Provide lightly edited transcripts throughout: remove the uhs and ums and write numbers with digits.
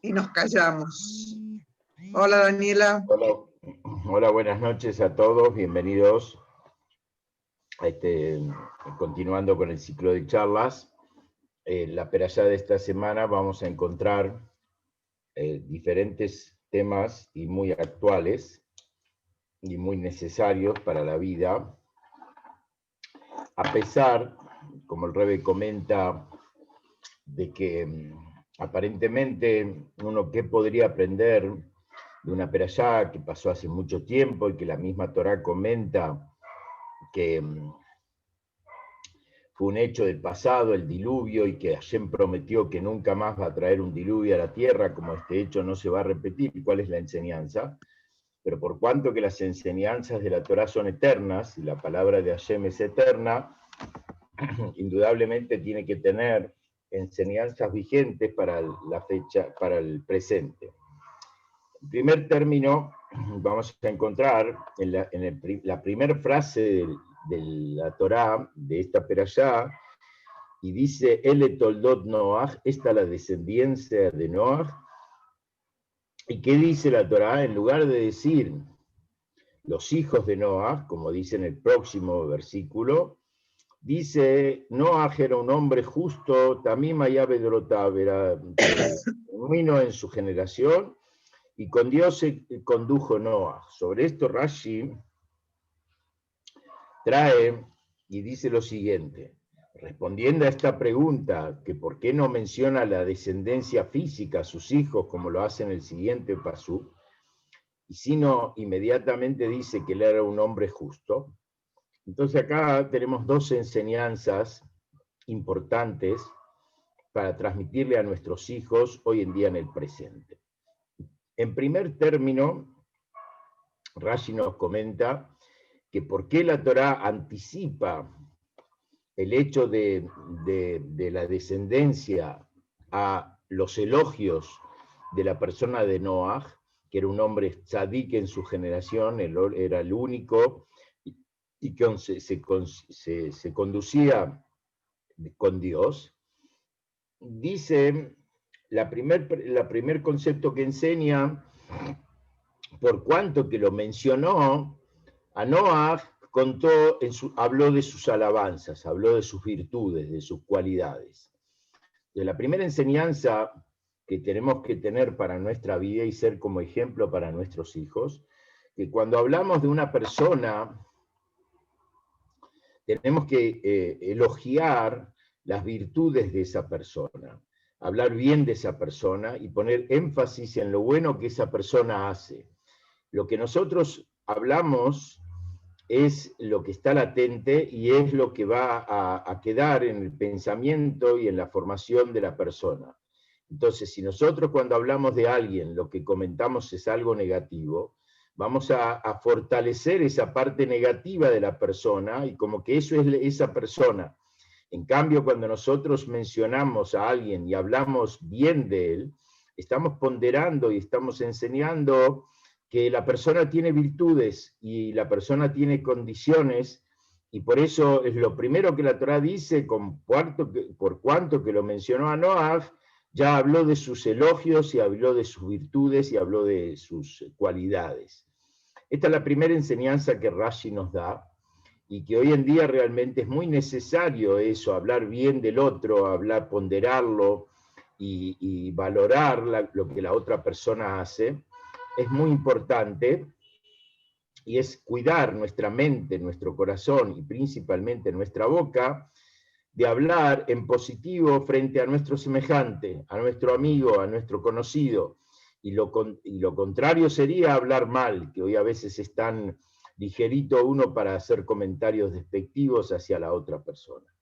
y nos callamos. Hola, Daniela. Hola, hola, buenas noches a todos, bienvenidos a continuando con el ciclo de charlas. La perashá de esta semana vamos a encontrar diferentes temas y muy actuales y muy necesarios para la vida, a pesar, como el Rebbe comenta, de que aparentemente uno qué podría aprender de una perashá que pasó hace mucho tiempo y que la misma Torá comenta que fue un hecho del pasado, el diluvio, y que Hashem prometió que nunca más va a traer un diluvio a la tierra, como este hecho no se va a repetir. ¿Cuál es la enseñanza? Pero por cuanto que las enseñanzas de la Torá son eternas, y la palabra de Hashem es eterna, indudablemente tiene que tener enseñanzas vigentes para la fecha, para el presente. En primer término, vamos a encontrar en la primera frase de la Torá, de esta perashá, y dice, Ele toldot Noach, esta es la descendencia de Noach. ¿Y qué dice la Torá? En lugar de decir los hijos de Noach, como dice en el próximo versículo, dice, Noach era un hombre justo, también Mayabedrotab, era genuino en su generación, y con Dios se condujo Noach. Sobre esto Rashi trae y dice lo siguiente, respondiendo a esta pregunta, que por qué no menciona la descendencia física, sus hijos, como lo hace en el siguiente pasú, y sino inmediatamente dice que él era un hombre justo. Entonces acá tenemos dos enseñanzas importantes para transmitirle a nuestros hijos hoy en día en el presente. En primer término, Rashi nos comenta que por qué la Torá anticipa el hecho de la descendencia a los elogios de la persona de Noach, que era un hombre tzadik en su generación, él era el único, y que se conducía con Dios. Dice, la primer concepto que enseña, por cuanto que lo mencionó, a Noach habló de sus alabanzas, habló de sus virtudes, de sus cualidades. De la primera enseñanza que tenemos que tener para nuestra vida y ser como ejemplo para nuestros hijos, que cuando hablamos de una persona, tenemos que elogiar las virtudes de esa persona, hablar bien de esa persona y poner énfasis en lo bueno que esa persona hace. Lo que nosotros hablamos es lo que está latente y es lo que va a quedar en el pensamiento y en la formación de la persona. Entonces, si nosotros cuando hablamos de alguien lo que comentamos es algo negativo, vamos a fortalecer esa parte negativa de la persona y como que eso es esa persona. En cambio, cuando nosotros mencionamos a alguien y hablamos bien de él, estamos ponderando y estamos enseñando que la persona tiene virtudes y la persona tiene condiciones, y por eso es lo primero que la Torá dice, por cuanto que lo mencionó a Noach, ya habló de sus elogios y habló de sus virtudes y habló de sus cualidades. Esta es la primera enseñanza que Rashi nos da, y que hoy en día realmente es muy necesario eso, hablar bien del otro, hablar, ponderarlo y valorar lo que la otra persona hace. Es muy importante y es cuidar nuestra mente, nuestro corazón y principalmente nuestra boca de hablar en positivo frente a nuestro semejante, a nuestro amigo, a nuestro conocido. Y lo contrario sería hablar mal, que hoy a veces es tan ligerito uno para hacer comentarios despectivos hacia la otra persona.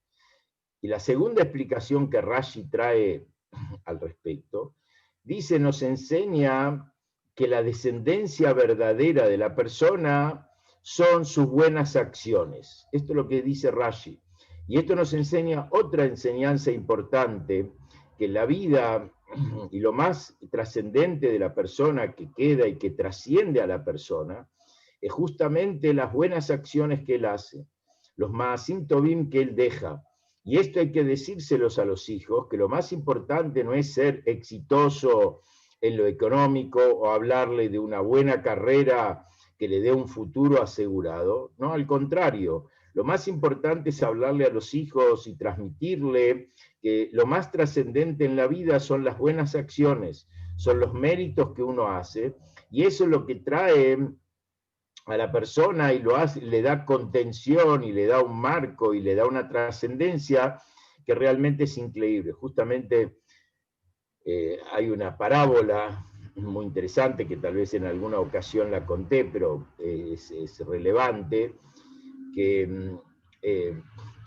Y la segunda explicación que Rashi trae al respecto, dice, nos enseña que la descendencia verdadera de la persona son sus buenas acciones. Esto es lo que dice Rashi. Y esto nos enseña otra enseñanza importante, que la vida y lo más trascendente de la persona que queda y que trasciende a la persona, es justamente las buenas acciones que él hace, los ma'asim tovim que él deja. Y esto hay que decírselos a los hijos, que lo más importante no es ser exitoso en lo económico o hablarle de una buena carrera que le dé un futuro asegurado. No, al contrario, lo más importante es hablarle a los hijos y transmitirle que lo más trascendente en la vida son las buenas acciones, son los méritos que uno hace, y eso es lo que trae a la persona y lo hace, le da contención y le da un marco y le da una trascendencia que realmente es increíble. Justamente hay una parábola muy interesante que tal vez en alguna ocasión la conté, pero es relevante, que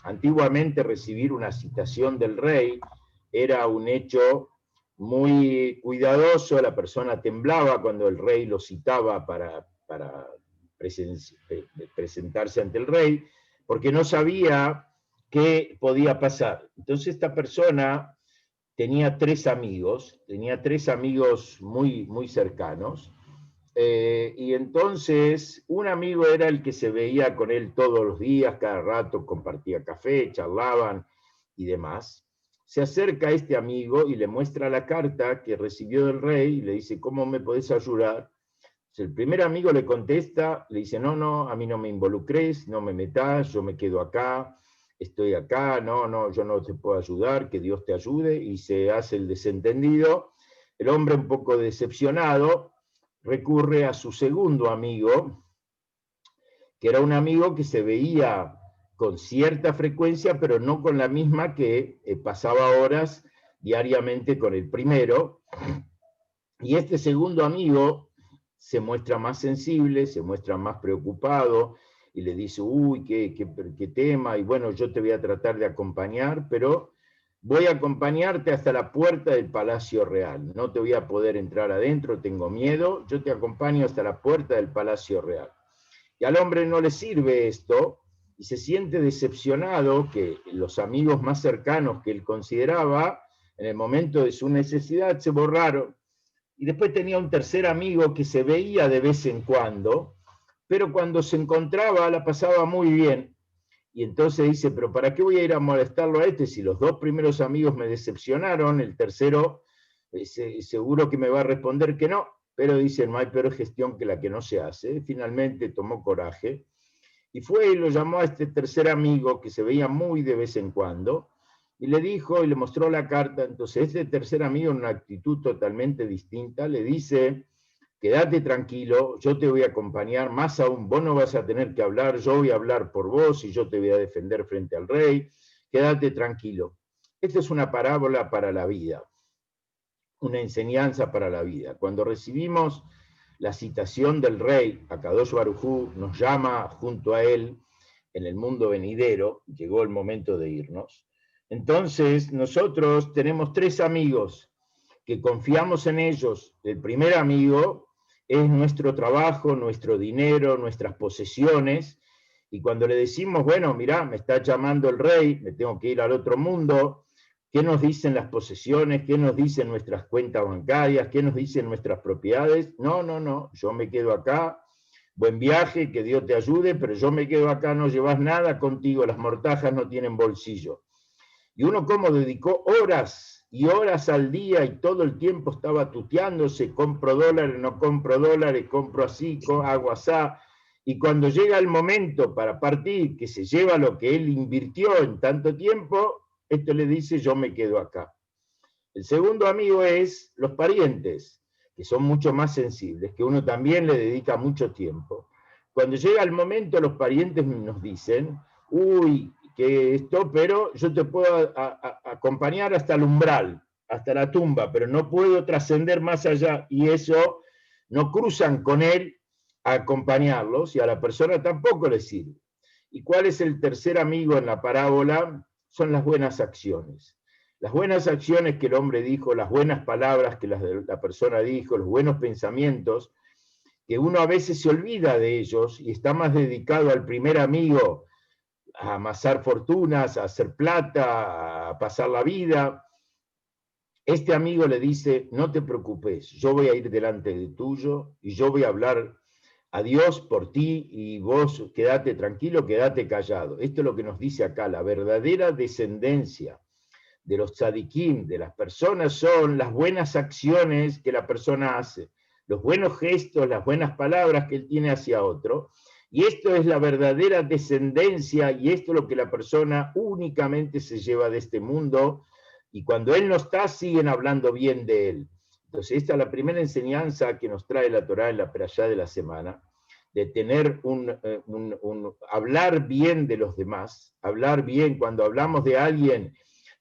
antiguamente recibir una citación del rey era un hecho muy cuidadoso, la persona temblaba cuando el rey lo citaba para presentarse ante el rey, porque no sabía qué podía pasar. Entonces esta persona tenía tres amigos muy, muy cercanos, y entonces un amigo era el que se veía con él todos los días, cada rato compartía café, charlaban y demás. Se acerca a este amigo y le muestra la carta que recibió del rey y le dice, ¿cómo me podés ayudar? El primer amigo le contesta, le dice, no, no, a mí no me involucres, no me metas, yo me quedo acá, estoy acá, no, no, yo no te puedo ayudar, que Dios te ayude, y se hace el desentendido. El hombre, un poco decepcionado, recurre a su segundo amigo, que era un amigo que se veía con cierta frecuencia, pero no con la misma que pasaba horas diariamente con el primero. Y este segundo amigo se muestra más sensible, se muestra más preocupado y le dice, uy, qué tema, y bueno, yo te voy a tratar de acompañar, pero voy a acompañarte hasta la puerta del Palacio Real. No te voy a poder entrar adentro, tengo miedo, yo te acompaño hasta la puerta del Palacio Real. Y al hombre no le sirve esto y se siente decepcionado que los amigos más cercanos que él consideraba, en el momento de su necesidad, se borraron. Y después tenía un tercer amigo que se veía de vez en cuando, pero cuando se encontraba la pasaba muy bien. Y entonces dice, pero ¿para qué voy a ir a molestarlo a este si los dos primeros amigos me decepcionaron? El tercero seguro que me va a responder que no, pero dice, no hay peor gestión que la que no se hace. Finalmente tomó coraje y fue y lo llamó a este tercer amigo que se veía muy de vez en cuando, y le dijo y le mostró la carta. Entonces este tercer amigo, en una actitud totalmente distinta, le dice, quédate tranquilo, yo te voy a acompañar, más aún, vos no vas a tener que hablar, yo voy a hablar por vos y yo te voy a defender frente al rey, quédate tranquilo. Esta es una parábola para la vida, una enseñanza para la vida. Cuando recibimos la citación del rey, Akadosh Baruj Hu nos llama junto a él en el mundo venidero, llegó el momento de irnos. Entonces nosotros tenemos tres amigos que confiamos en ellos. El primer amigo es nuestro trabajo, nuestro dinero, nuestras posesiones, y cuando le decimos, bueno, mirá, me está llamando el rey, me tengo que ir al otro mundo, ¿qué nos dicen las posesiones? ¿Qué nos dicen nuestras cuentas bancarias? ¿Qué nos dicen nuestras propiedades? No, no, no, yo me quedo acá, buen viaje, que Dios te ayude, pero yo me quedo acá, no llevas nada contigo, las mortajas no tienen bolsillo. Y uno como dedicó horas y horas al día y todo el tiempo estaba tuteándose, compro dólares, no compro dólares, compro así, hago asá, y cuando llega el momento para partir, que se lleva lo que él invirtió en tanto tiempo, esto le dice, yo me quedo acá. El segundo amigo es los parientes, que son mucho más sensibles, que uno también le dedica mucho tiempo. Cuando llega el momento, los parientes nos dicen, uy, que esto, pero yo te puedo acompañar hasta el umbral, hasta la tumba, pero no puedo trascender más allá, y eso no cruzan con él a acompañarlos, y a la persona tampoco le sirve. ¿Y cuál es el tercer amigo en la parábola? Son las buenas acciones. Las buenas acciones que el hombre dijo, las buenas palabras que la persona dijo, los buenos pensamientos, que uno a veces se olvida de ellos y está más dedicado al primer amigo, a amasar fortunas, a hacer plata, a pasar la vida. Este amigo le dice, no te preocupes, yo voy a ir delante de tuyo y yo voy a hablar a Dios por ti y vos quédate tranquilo, quédate callado. Esto es lo que nos dice acá, la verdadera descendencia de los tzadikim, de las personas, son las buenas acciones que la persona hace, los buenos gestos, las buenas palabras que él tiene hacia otro, y esto es la verdadera descendencia, y esto es lo que la persona únicamente se lleva de este mundo, y cuando él no está, siguen hablando bien de él. Entonces, esta es la primera enseñanza que nos trae la Torá en la Perashá de la semana, de tener hablar bien de los demás, hablar bien, cuando hablamos de alguien,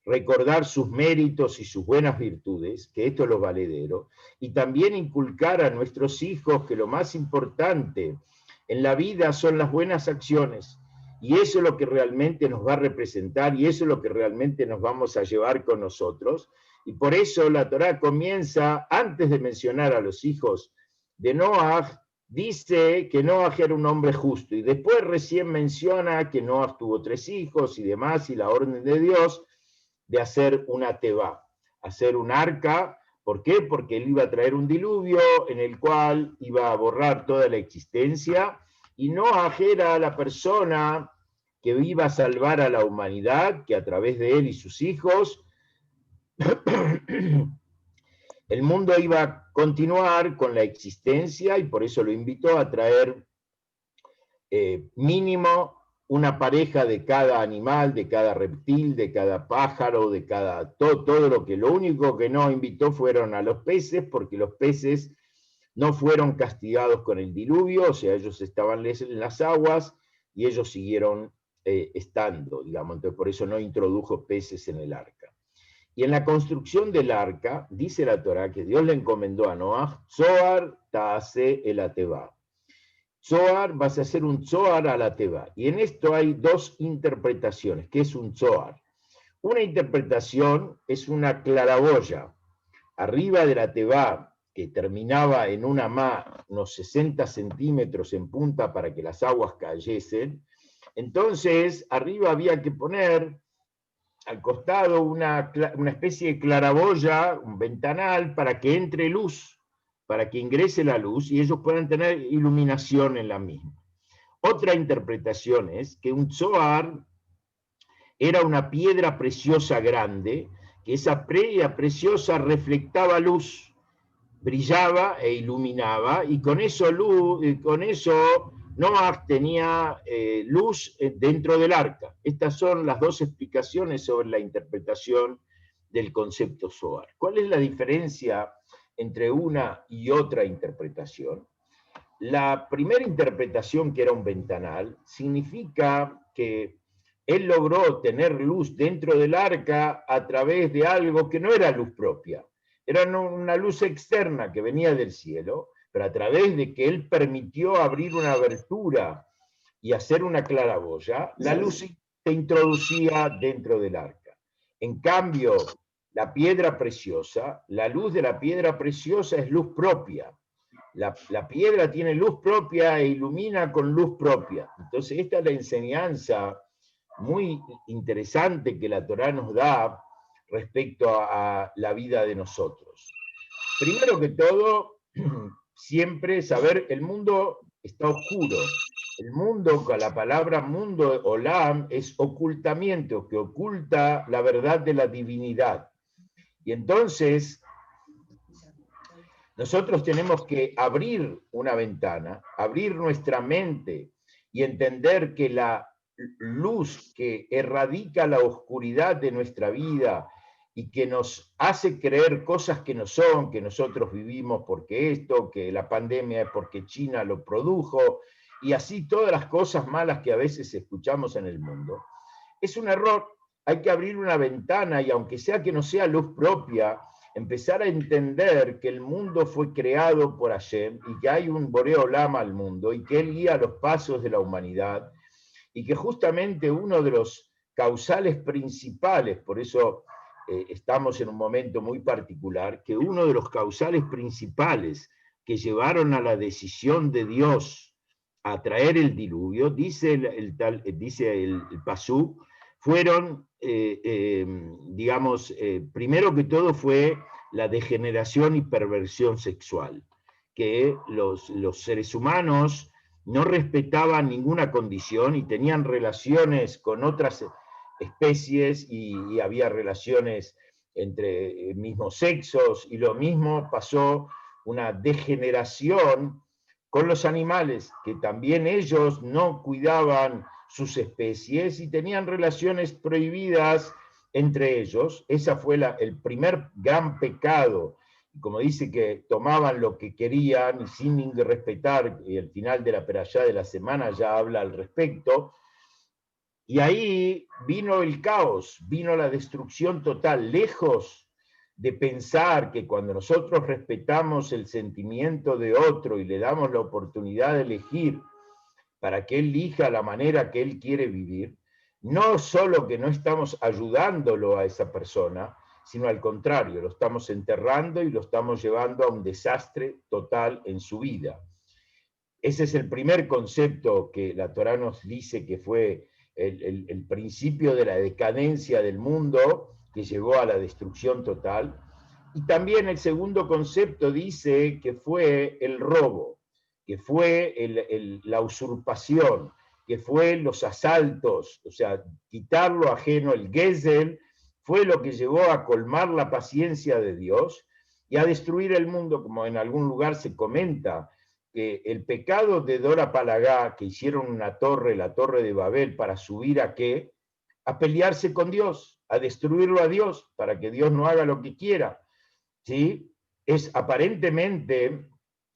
recordar sus méritos y sus buenas virtudes, que esto es lo valedero, y también inculcar a nuestros hijos que lo más importante en la vida son las buenas acciones, y eso es lo que realmente nos va a representar, y eso es lo que realmente nos vamos a llevar con nosotros, y por eso la Torá comienza, antes de mencionar a los hijos de Noaj, dice que Noaj era un hombre justo, y después recién menciona que Noaj tuvo 3 hijos y demás, y la orden de Dios de hacer una teba, hacer un arca. ¿Por qué? Porque él iba a traer un diluvio en el cual iba a borrar toda la existencia, y Noaj era la persona que iba a salvar a la humanidad, que a través de él y sus hijos el mundo iba a continuar con la existencia, y por eso lo invitó a traer mínimo una pareja de cada animal, de cada reptil, de cada pájaro, de cada todo lo único que no invitó fueron a los peces, porque los peces no fueron castigados con el diluvio, o sea, ellos estaban en las aguas y ellos siguieron estando, digamos, entonces por eso no introdujo peces en el arca. Y en la construcción del arca, dice la Torá que Dios le encomendó a Noaj, Zohar ta'ase el ateba. Zohar, vas a hacer un Zohar a la Teba. Y en esto hay 2 interpretaciones. ¿Qué es un Zohar? Una interpretación es una claraboya. Arriba de la Teba, que terminaba en una unos 60 centímetros en punta para que las aguas cayesen, entonces arriba había que poner al costado una especie de claraboya, un ventanal, para que entre luz, para que ingrese la luz y ellos puedan tener iluminación en la misma. Otra interpretación es que un Zohar era una piedra preciosa grande, que esa piedra preciosa reflectaba luz, brillaba e iluminaba, y con eso Noaj tenía luz dentro del arca. Estas son las 2 explicaciones sobre la interpretación del concepto Zohar. ¿Cuál es la diferencia entre una y otra interpretación? La primera interpretación, que era un ventanal, significa que él logró tener luz dentro del arca a través de algo que no era luz propia, era una luz externa que venía del cielo, pero a través de que él permitió abrir una abertura y hacer una claraboya, la luz se introducía dentro del arca. En cambio, la piedra preciosa, la luz de la piedra preciosa es luz propia. La piedra tiene luz propia e ilumina con luz propia. Entonces, esta es la enseñanza muy interesante que la Torá nos da respecto a la vida de nosotros. Primero que todo, siempre saber, el mundo está oscuro. El mundo, con la palabra mundo, olam, es ocultamiento, que oculta la verdad de la divinidad. Y entonces, nosotros tenemos que abrir una ventana, abrir nuestra mente y entender que la luz que erradica la oscuridad de nuestra vida y que nos hace creer cosas que no son, que nosotros vivimos porque esto, que la pandemia es porque China lo produjo, y así todas las cosas malas que a veces escuchamos en el mundo, es un error. Hay que abrir una ventana y aunque sea que no sea luz propia, empezar a entender que el mundo fue creado por Hashem y que hay un Boré Olam al mundo y que él guía los pasos de la humanidad y que justamente uno de los causales principales, por eso estamos en un momento muy particular, que uno de los causales principales que llevaron a la decisión de Dios a traer el diluvio, dice el Pasú, fueron, primero que todo fue la degeneración y perversión sexual, que los seres humanos no respetaban ninguna condición y tenían relaciones con otras especies y había relaciones entre mismos sexos, y lo mismo pasó, una degeneración con los animales, que también ellos no cuidaban sus especies y tenían relaciones prohibidas entre ellos. Esa fue el primer gran pecado. Como dice que tomaban lo que querían y sin respetar, y el final de la perashá de la semana ya habla al respecto. Y ahí vino el caos, vino la destrucción total, lejos de pensar que cuando nosotros respetamos el sentimiento de otro y le damos la oportunidad de elegir para que él elija la manera que él quiere vivir, no solo que no estamos ayudándolo a esa persona, sino al contrario, lo estamos enterrando y lo estamos llevando a un desastre total en su vida. Ese es el primer concepto que la Torá nos dice que fue el principio de la decadencia del mundo, que llevó a la destrucción total. Y también el segundo concepto dice que fue el robo, que fue la usurpación, que fue los asaltos, o sea, quitar lo ajeno, el Gesel, fue lo que llevó a colmar la paciencia de Dios y a destruir el mundo, como en algún lugar se comenta, que el pecado de Dora Palagá, que hicieron una torre, la torre de Babel, para subir a qué? A pelearse con Dios, a destruirlo a Dios, para que Dios no haga lo que quiera. ¿Sí? Es aparentemente,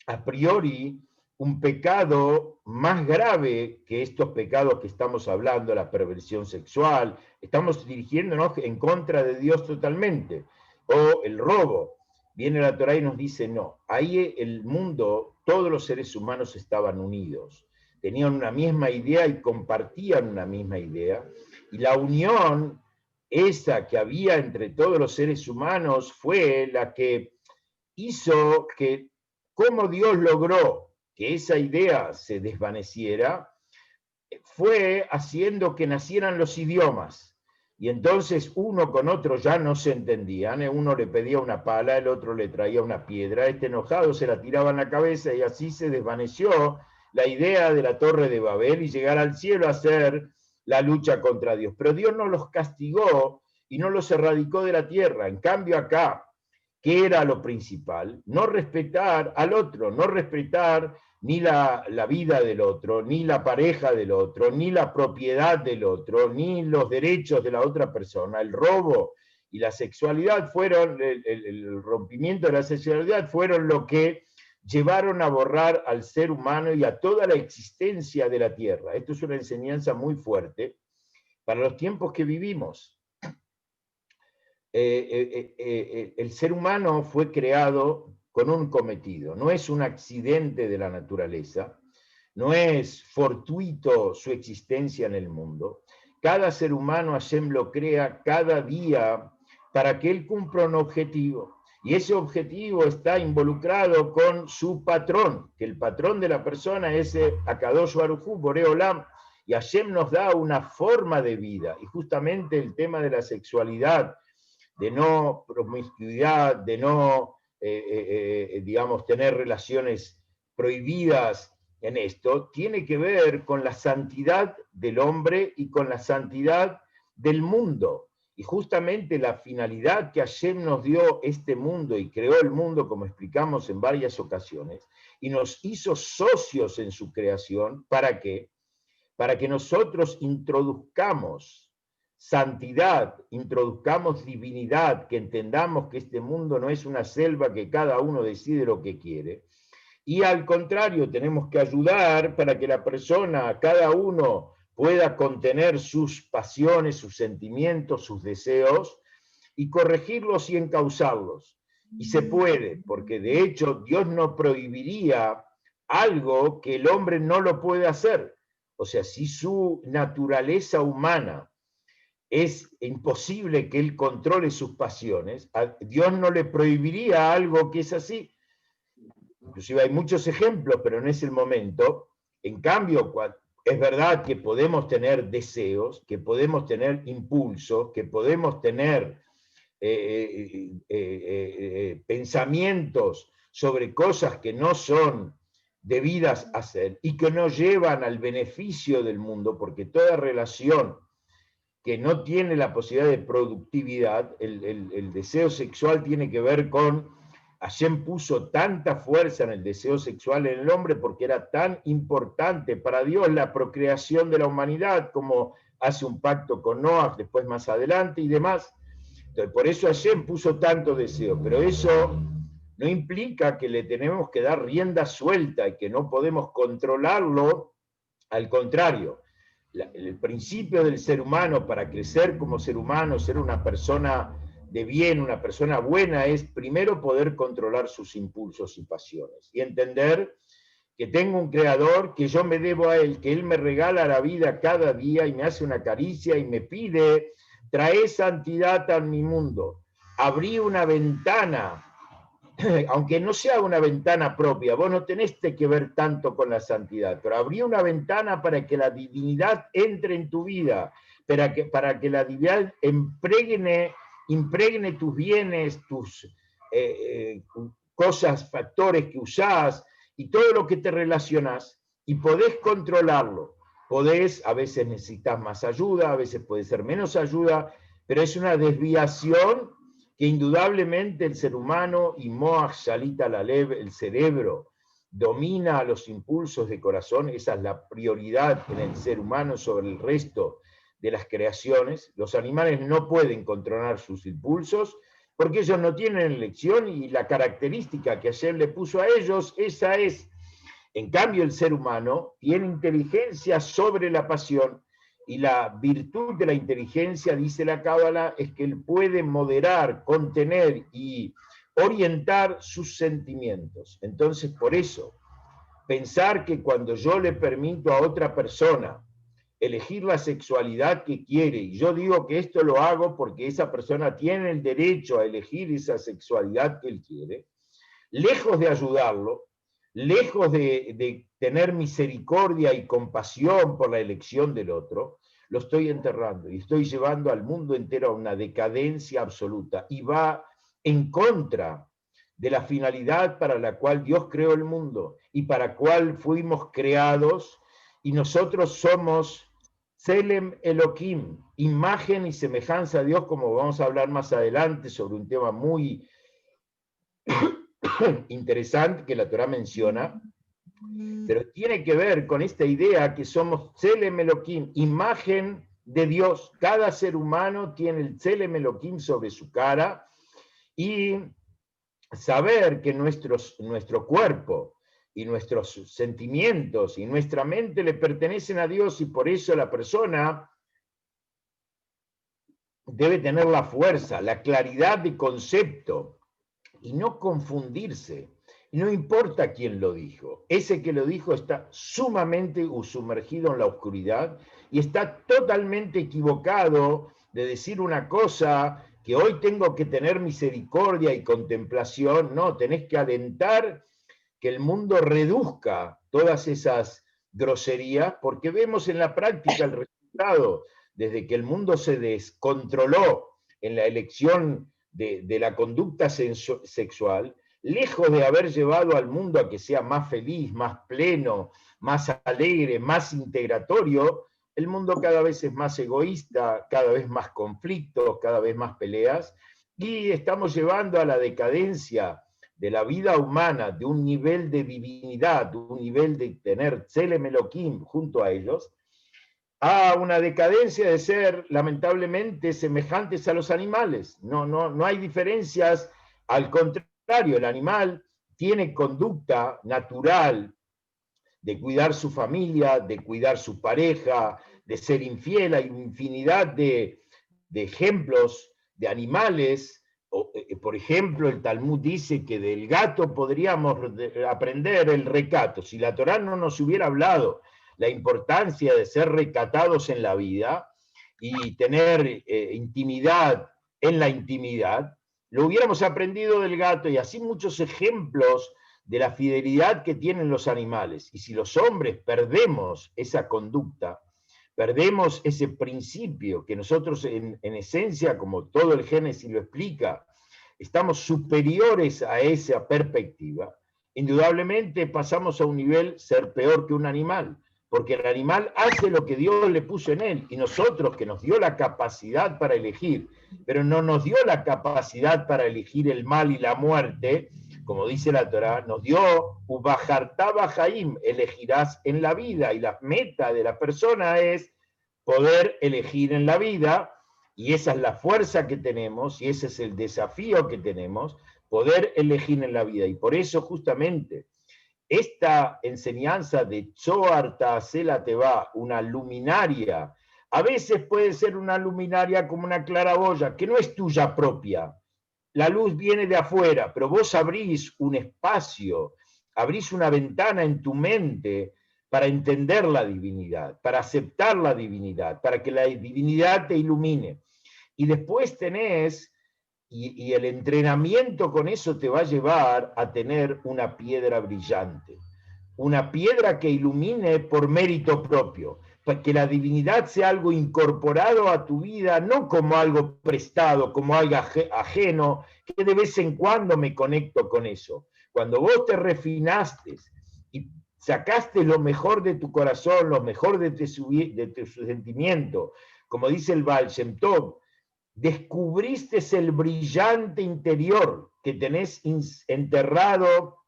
a priori, un pecado más grave que estos pecados que estamos hablando, la perversión sexual. Estamos dirigiéndonos en contra de Dios totalmente. O el robo. Viene la Torá y nos dice, no, ahí el mundo, todos los seres humanos estaban unidos, tenían una misma idea y compartían una misma idea, y la unión esa que había entre todos los seres humanos fue la que hizo que, como Dios logró que esa idea se desvaneciera, fue haciendo que nacieran los idiomas. Y entonces uno con otro ya no se entendían, uno le pedía una pala, el otro le traía una piedra, este enojado se la tiraba en la cabeza y así se desvaneció la idea de la Torre de Babel y llegar al cielo a hacer la lucha contra Dios. Pero Dios no los castigó y no los erradicó de la tierra. En cambio acá, ¿qué era lo principal? No respetar al otro, no respetar ni la vida del otro, ni la pareja del otro, ni la propiedad del otro, ni los derechos de la otra persona. El robo y la sexualidad fueron, el rompimiento de la sexualidad fueron lo que llevaron a borrar al ser humano y a toda la existencia de la tierra. Esto es una enseñanza muy fuerte para los tiempos que vivimos. El ser humano fue creado con un cometido, no es un accidente de la naturaleza, no es fortuito su existencia en el mundo. Cada ser humano Hashem lo crea cada día para que él cumpla un objetivo, y ese objetivo está involucrado con su patrón, que el patrón de la persona es Akadosh Baruj Hu, Boré Olam, y Hashem nos da una forma de vida, y justamente el tema de la sexualidad, de no promiscuidad, de no, digamos, tener relaciones prohibidas en esto, tiene que ver con la santidad del hombre y con la santidad del mundo. Y justamente la finalidad que Hashem nos dio este mundo y creó el mundo, como explicamos en varias ocasiones, y nos hizo socios en su creación, ¿para qué? Para que nosotros introduzcamos santidad, introduzcamos divinidad, que entendamos que este mundo no es una selva que cada uno decide lo que quiere. Y al contrario, tenemos que ayudar para que la persona, cada uno, pueda contener sus pasiones, sus sentimientos, sus deseos, y corregirlos y encauzarlos. Y se puede, porque de hecho Dios no prohibiría algo que el hombre no lo puede hacer. O sea, si su naturaleza humana es imposible que él controle sus pasiones, a Dios no le prohibiría algo que es así. Inclusive hay muchos ejemplos, pero no es el momento. En cambio, es verdad que podemos tener deseos, que podemos tener impulsos, que podemos tener pensamientos sobre cosas que no son debidas a hacer y que no llevan al beneficio del mundo, porque toda relación que no tiene la posibilidad de productividad. El deseo sexual tiene que ver con, Hashem puso tanta fuerza en el deseo sexual en el hombre porque era tan importante para Dios la procreación de la humanidad, como hace un pacto con Noah después más adelante y demás. Entonces, por eso Hashem puso tanto deseo, pero eso no implica que le tenemos que dar rienda suelta y que no podemos controlarlo. Al contrario, el principio del ser humano para crecer como ser humano, ser una persona de bien, una persona buena, es primero poder controlar sus impulsos y pasiones y entender que tengo un creador, que yo me debo a él, que él me regala la vida cada día y me hace una caricia y me pide: trae santidad a mi mundo. Abrí una ventana, aunque no sea una ventana propia, vos no tenés que ver tanto con la santidad, pero abrí una ventana para que la divinidad entre en tu vida, para que la divinidad impregne tus bienes, tus cosas, factores que usás y todo lo que te relacionás, y podés controlarlo. Podés, a veces necesitas más ayuda, a veces puede ser menos ayuda, pero es una desviación que indudablemente el ser humano, y Moach Shalita Lalev, el cerebro, domina los impulsos de corazón. Esa es la prioridad en el ser humano sobre el resto de las creaciones. Los animales no pueden controlar sus impulsos porque ellos no tienen elección, y la característica que Hashem le puso a ellos, esa es. En cambio, el ser humano tiene inteligencia sobre la pasión, y la virtud de la inteligencia, dice la Cábala, es que él puede moderar, contener y orientar sus sentimientos. Entonces, por eso, pensar que cuando yo le permito a otra persona elegir la sexualidad que quiere, y yo digo que esto lo hago porque esa persona tiene el derecho a elegir esa sexualidad que él quiere, lejos de ayudarlo, lejos de tener misericordia y compasión por la elección del otro, lo estoy enterrando y estoy llevando al mundo entero a una decadencia absoluta, y va en contra de la finalidad para la cual Dios creó el mundo y para la cual fuimos creados, y nosotros somos Tselem Elohim, imagen y semejanza a Dios, como vamos a hablar más adelante sobre un tema muy interesante que la Torá menciona, pero tiene que ver con esta idea que somos Tselem Elohim, imagen de Dios. Cada ser humano tiene el Tselem Elohim sobre su cara, y saber que nuestro cuerpo y nuestros sentimientos y nuestra mente le pertenecen a Dios, y por eso la persona debe tener la fuerza, la claridad de concepto y no confundirse. Y no importa quién lo dijo, ese que lo dijo está sumamente sumergido en la oscuridad y está totalmente equivocado de decir una cosa, que hoy tengo que tener misericordia y contemplación. No, tenés que alentar que el mundo reduzca todas esas groserías, porque vemos en la práctica el resultado. Desde que el mundo se descontroló en la elección de la conducta sexual, lejos de haber llevado al mundo a que sea más feliz, más pleno, más alegre, más integratorio, el mundo cada vez es más egoísta, cada vez más conflictos, cada vez más peleas, y estamos llevando a la decadencia de la vida humana, de un nivel de divinidad, de un nivel de tener Tselem Elohim junto a ellos, a una decadencia de ser, lamentablemente, semejantes a los animales. No hay diferencias, al contrario, el animal tiene conducta natural de cuidar su familia, de cuidar su pareja, de ser infiel. Hay infinidad de ejemplos de animales. Por ejemplo, el Talmud dice que del gato podríamos aprender el recato. Si la Torá no nos hubiera hablado la importancia de ser recatados en la vida y tener intimidad en la intimidad, lo hubiéramos aprendido del gato, y así muchos ejemplos de la fidelidad que tienen los animales. Y si los hombres perdemos esa conducta, perdemos ese principio que nosotros en esencia, como todo el Génesis lo explica, estamos superiores a esa perspectiva, indudablemente pasamos a un nivel ser peor que un animal. porque el animal hace lo que Dios le puso en él, y nosotros, que nos dio la capacidad para elegir, pero no nos dio la capacidad para elegir el mal y la muerte, como dice la Torá, nos dio Ubajartá Bajaim, elegirás en la vida, y la meta de la persona es poder elegir en la vida, y esa es la fuerza que tenemos, y ese es el desafío que tenemos, poder elegir en la vida. Y por eso justamente esta enseñanza de Zohar Ta'asela Teva, una luminaria, a veces puede ser una luminaria como una claraboya, que no es tuya propia. La luz viene de afuera, pero vos abrís un espacio, abrís una ventana en tu mente para entender la divinidad, para aceptar la divinidad, para que la divinidad te ilumine. Y después tenés, y el entrenamiento con eso te va a llevar a tener una piedra brillante, una piedra que ilumine por mérito propio, para que la divinidad sea algo incorporado a tu vida, no como algo prestado, como algo ajeno, que de vez en cuando me conecto con eso. Cuando vos te refinaste y sacaste lo mejor de tu corazón, lo mejor de tu sentimiento, como dice el Baal Shem Tov, descubriste el brillante interior que tenés enterrado,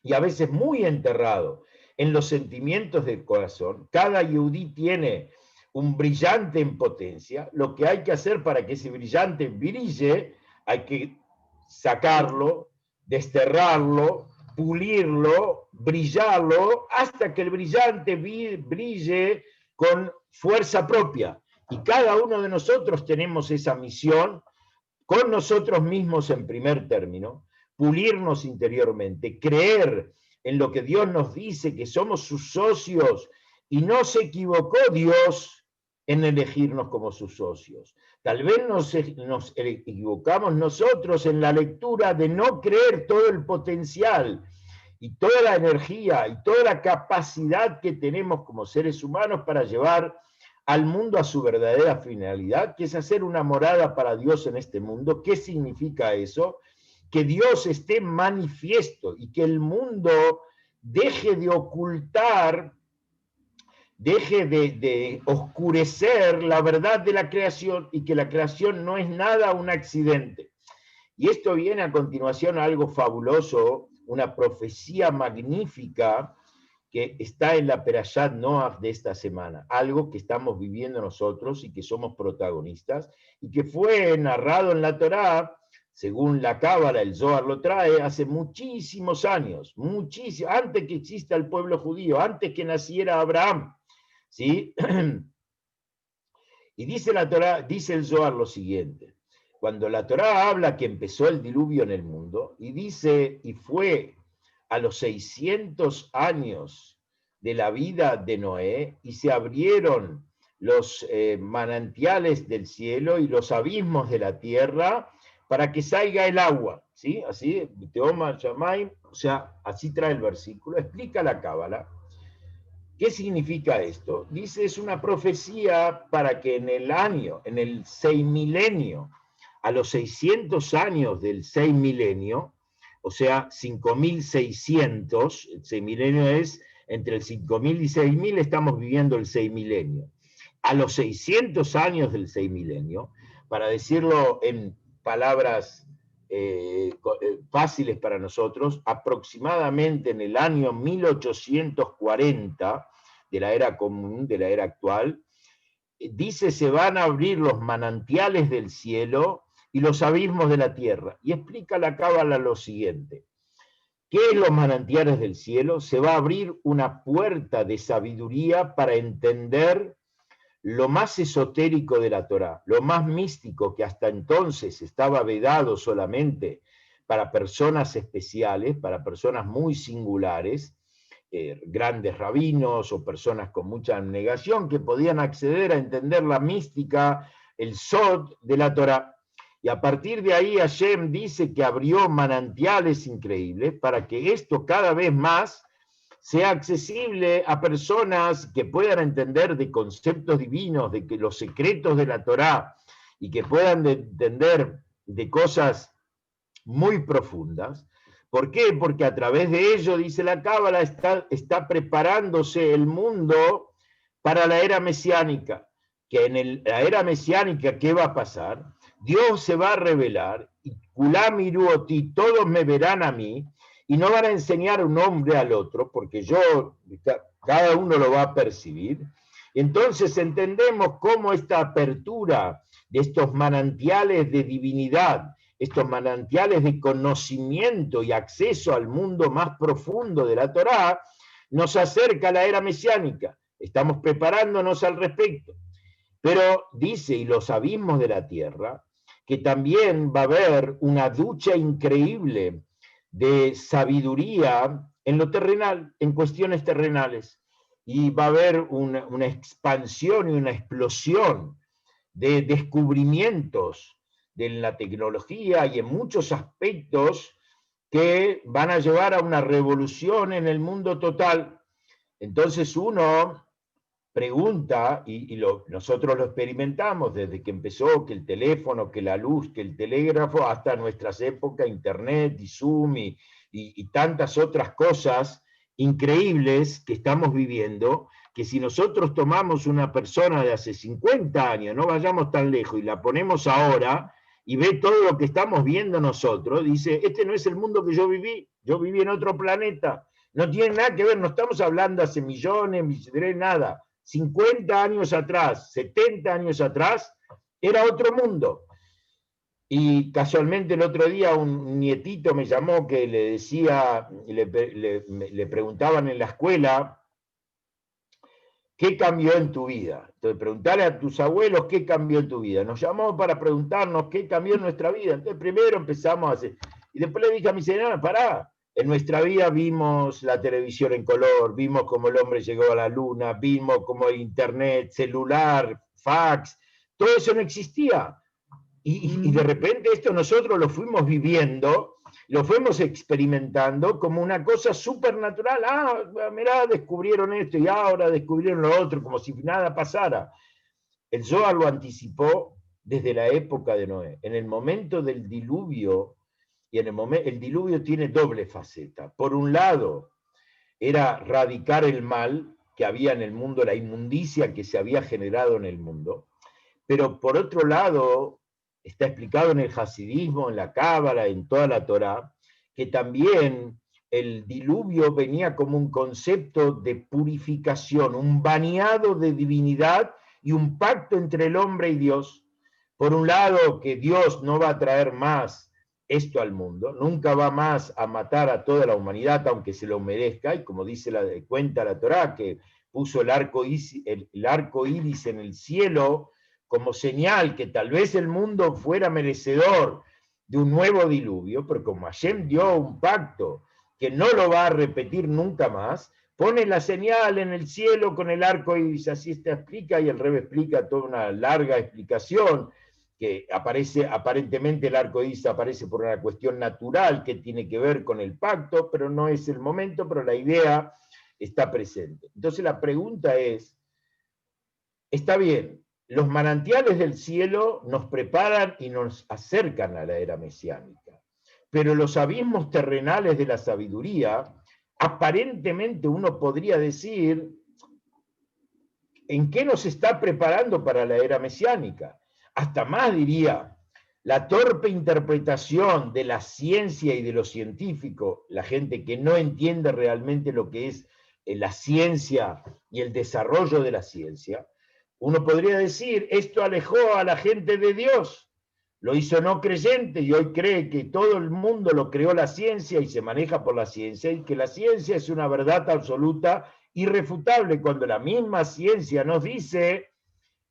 y a veces muy enterrado, en los sentimientos del corazón. Cada yehudí tiene un brillante en potencia. Lo que hay que hacer para que ese brillante brille, hay que sacarlo, desterrarlo, pulirlo, brillarlo, hasta que el brillante brille con fuerza propia. Y cada uno de nosotros tenemos esa misión, con nosotros mismos en primer término, pulirnos interiormente, creer en lo que Dios nos dice, que somos sus socios, y no se equivocó Dios en elegirnos como sus socios. Tal vez nos equivocamos nosotros en la lectura de no creer todo el potencial y toda la energía y toda la capacidad que tenemos como seres humanos para llevar al mundo a su verdadera finalidad, que es hacer una morada para Dios en este mundo. ¿Qué significa eso? Que Dios esté manifiesto y que el mundo deje de ocultar, deje de oscurecer la verdad de la creación, y que la creación no es nada un accidente. Y esto viene a continuación a algo fabuloso, una profecía magnífica que está en la Perashat Noach de esta semana, algo que estamos viviendo nosotros y que somos protagonistas, y que fue narrado en la Torá, según la Cábala, el Zohar lo trae, hace muchísimos años, antes que exista el pueblo judío, antes que naciera Abraham, ¿sí? Y dice la Torá, dice el Zohar lo siguiente: cuando la Torá habla que empezó el diluvio en el mundo, y dice, y fue a los 600 años de la vida de Noé, y se abrieron los manantiales del cielo y los abismos de la tierra para que salga el agua, ¿sí? Así, Teoma Shamay, o sea, así trae el versículo, explica la Cábala. ¿Qué significa esto? Dice, es una profecía para que en el 6 milenio, a los 600 años del 6 milenio, o sea, 5600, el 6 milenio es entre el 5000 y 6000, estamos viviendo el 6 milenio. A los 600 años del 6 milenio, para decirlo en palabras fáciles para nosotros, aproximadamente en el año 1840 de la era común, de la era actual, dice, se van a abrir los manantiales del cielo y los abismos de la tierra. Y explica la Cábala lo siguiente: ¿qué es los manantiales del cielo? Se va a abrir una puerta de sabiduría para entender lo más esotérico de la Torá, lo más místico, que hasta entonces estaba vedado solamente para personas especiales, para personas muy singulares, grandes rabinos o personas con mucha abnegación, que podían acceder a entender la mística, el sod de la Torá. Y a partir de ahí Hashem dice que abrió manantiales increíbles para que esto cada vez más sea accesible a personas que puedan entender de conceptos divinos, de que los secretos de la Torá, y que puedan entender de cosas muy profundas, ¿Por qué? Porque a través de ello, dice la Cábala, está preparándose el mundo para la era mesiánica. Que en la era mesiánica, ¿qué va a pasar? Dios se va a revelar, y Kulam iruoti, todos me verán a mí, y no van a enseñar un hombre al otro, porque cada uno lo va a percibir. Entonces entendemos cómo esta apertura de estos manantiales de divinidad, estos manantiales de conocimiento y acceso al mundo más profundo de la Torá, nos acerca a la era mesiánica. Estamos preparándonos al respecto. Pero dice, y los abismos de la tierra, que también va a haber una ducha increíble de sabiduría en lo terrenal, en cuestiones terrenales. Y va a haber una expansión y una explosión de descubrimientos de la tecnología y en muchos aspectos que van a llevar a una revolución en el mundo total. Entonces uno pregunta, nosotros lo experimentamos desde que empezó, que el teléfono, que la luz, que el telégrafo, hasta nuestras épocas, Internet y Zoom y tantas otras cosas increíbles que estamos viviendo, que si nosotros tomamos una persona de hace 50 años, no vayamos tan lejos, y la ponemos ahora, y ve todo lo que estamos viendo nosotros, dice, este no es el mundo que yo viví en otro planeta, no tiene nada que ver, no estamos hablando hace millones, nada. 50 años atrás, 70 años atrás, era otro mundo. Y casualmente el otro día un nietito me llamó que le decía, le preguntaban en la escuela, ¿qué cambió en tu vida? Entonces, preguntarle a tus abuelos qué cambió en tu vida. Nos llamó para preguntarnos qué cambió en nuestra vida. Entonces, primero empezamos a hacer. Y después le dije a mi señora, pará, en nuestra vida vimos la televisión en color, vimos cómo el hombre llegó a la luna, vimos cómo internet, celular, fax, todo eso no existía. Y de repente esto nosotros lo fuimos viviendo, lo fuimos experimentando como una cosa supernatural. Ah, mirá, descubrieron esto y ahora descubrieron lo otro, como si nada pasara. El Zohar lo anticipó desde la época de Noé. En el momento del diluvio, y el diluvio tiene doble faceta. Por un lado, era radicar el mal que había en el mundo, la inmundicia que se había generado en el mundo. Pero por otro lado, está explicado en el Hasidismo, en la Cábala, en toda la Torá, que también el diluvio venía como un concepto de purificación, un bañado de divinidad y un pacto entre el hombre y Dios. Por un lado, que Dios no va a traer más esto al mundo, nunca va más a matar a toda la humanidad, aunque se lo merezca, y como cuenta la Torá, que puso el arco iris en el cielo como señal que tal vez el mundo fuera merecedor de un nuevo diluvio, pero como Hashem dio un pacto que no lo va a repetir nunca más, pone la señal en el cielo con el arco iris, así está explica, y el Rebbe explica toda una larga explicación, que aparentemente el arco iris aparece por una cuestión natural que tiene que ver con el pacto, pero no es el momento, pero la idea está presente. Entonces la pregunta es, está bien, los manantiales del cielo nos preparan y nos acercan a la era mesiánica, pero los abismos terrenales de la sabiduría, aparentemente uno podría decir, ¿en qué nos está preparando para la era mesiánica? Hasta más diría, la torpe interpretación de la ciencia y de lo científico, la gente que no entiende realmente lo que es la ciencia y el desarrollo de la ciencia, uno podría decir, esto alejó a la gente de Dios, lo hizo no creyente y hoy cree que todo el mundo lo creó la ciencia y se maneja por la ciencia y que la ciencia es una verdad absoluta, irrefutable, cuando la misma ciencia nos dice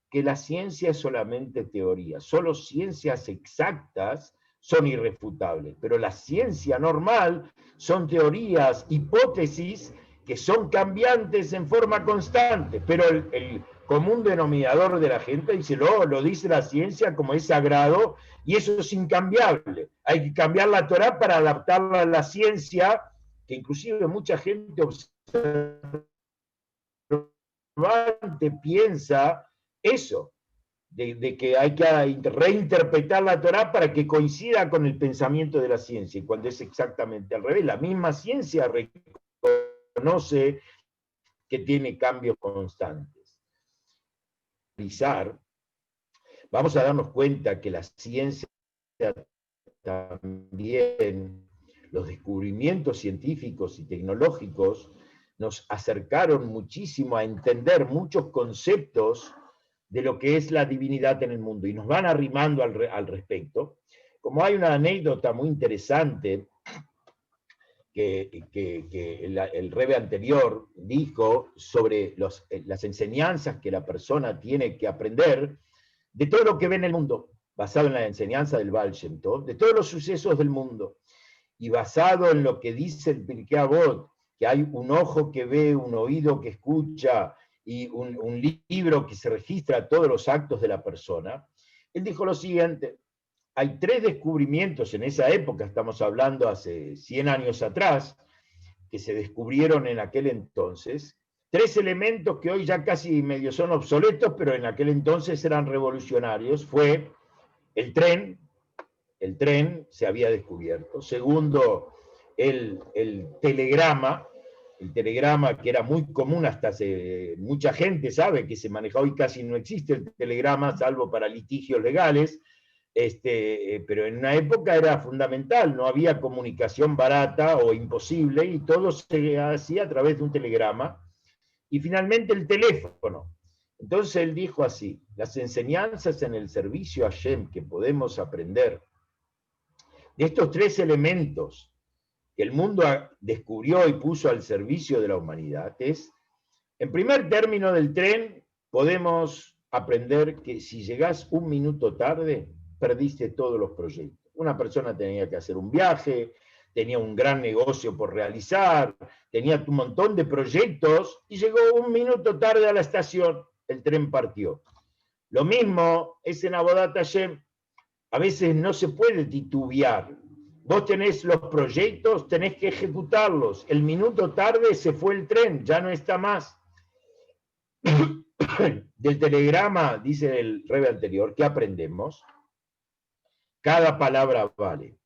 que la ciencia es solamente teoría, solo ciencias exactas son irrefutables, pero la ciencia normal son teorías, hipótesis que son cambiantes en forma constante, pero el común denominador de la gente dice, lo dice la ciencia como es sagrado y eso es incambiable. Hay que cambiar la Torá para adaptarla a la ciencia, que inclusive mucha gente observante piensa eso. de que hay que reinterpretar la Torá para que coincida con el pensamiento de la ciencia, cuando es exactamente al revés. La misma ciencia reconoce que tiene cambios constantes. Vamos a darnos cuenta que la ciencia también, los descubrimientos científicos y tecnológicos nos acercaron muchísimo a entender muchos conceptos de lo que es la divinidad en el mundo, y nos van arrimando al respecto. Como hay una anécdota muy interesante que el Rebbe anterior dijo sobre las enseñanzas que la persona tiene que aprender de todo lo que ve en el mundo, basado en la enseñanza del Baal Shem Tov, de todos los sucesos del mundo, y basado en lo que dice el Pirkei Avot, que hay un ojo que ve, un oído que escucha, y un libro que se registra todos los actos de la persona. Él dijo lo siguiente: hay 3 descubrimientos en esa época, estamos hablando hace 100 años atrás, que se descubrieron en aquel entonces, 3 elementos que hoy ya casi medio son obsoletos, pero en aquel entonces eran revolucionarios. Fue el tren se había descubierto. Segundo, el telegrama que era muy común hasta mucha gente sabe que se maneja, hoy casi no existe el telegrama, salvo para litigios legales, pero en una época era fundamental, no había comunicación barata o imposible, y todo se hacía a través de un telegrama. Y finalmente el teléfono. Entonces él dijo así: las enseñanzas en el servicio a Hashem que podemos aprender de estos 3 elementos que el mundo descubrió y puso al servicio de la humanidad es, en primer término, del tren, podemos aprender que si llegás 1 minuto tarde, perdiste todos los proyectos. Una persona tenía que hacer un viaje, tenía un gran negocio por realizar, tenía un montón de proyectos, y llegó 1 minuto tarde a la estación, el tren partió. Lo mismo es en Avodat Hashem. A veces no se puede titubear. Vos tenés los proyectos, tenés que ejecutarlos. El minuto tarde se fue el tren, ya no está más. Del telegrama, dice el Rebbe anterior, ¿qué aprendemos? Cada palabra vale.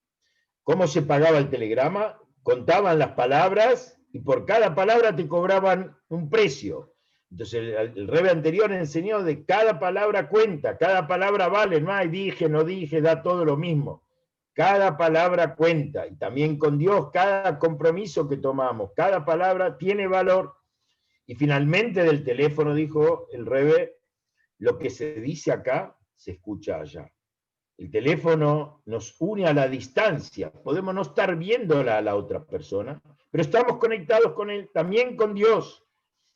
¿Cómo se pagaba el telegrama? Contaban las palabras y por cada palabra te cobraban un precio. Entonces el Rebbe anterior enseñó de cada palabra cuenta, cada palabra vale, no hay dije, no dije, da todo lo mismo. Cada palabra cuenta, y también con Dios cada compromiso que tomamos, cada palabra tiene valor. Y finalmente del teléfono, dijo el Rebbe, lo que se dice acá se escucha allá. El teléfono nos une a la distancia, podemos no estar viéndola a la otra persona, pero estamos conectados con él, también con Dios.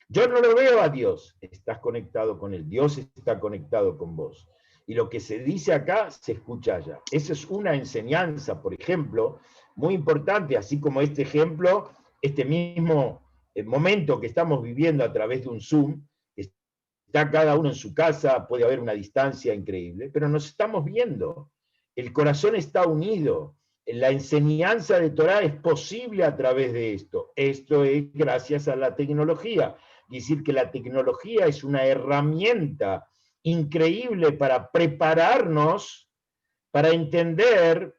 Yo no lo veo a Dios, estás conectado con él, Dios está conectado con vos. Y lo que se dice acá se escucha allá. Esa es una enseñanza, por ejemplo, muy importante, así como este ejemplo, este mismo momento que estamos viviendo a través de un Zoom, está cada uno en su casa, puede haber una distancia increíble, pero nos estamos viendo. El corazón está unido. La enseñanza de Torah es posible a través de esto. Esto es gracias a la tecnología. Es decir, que la tecnología es una herramienta increíble para prepararnos, para entender,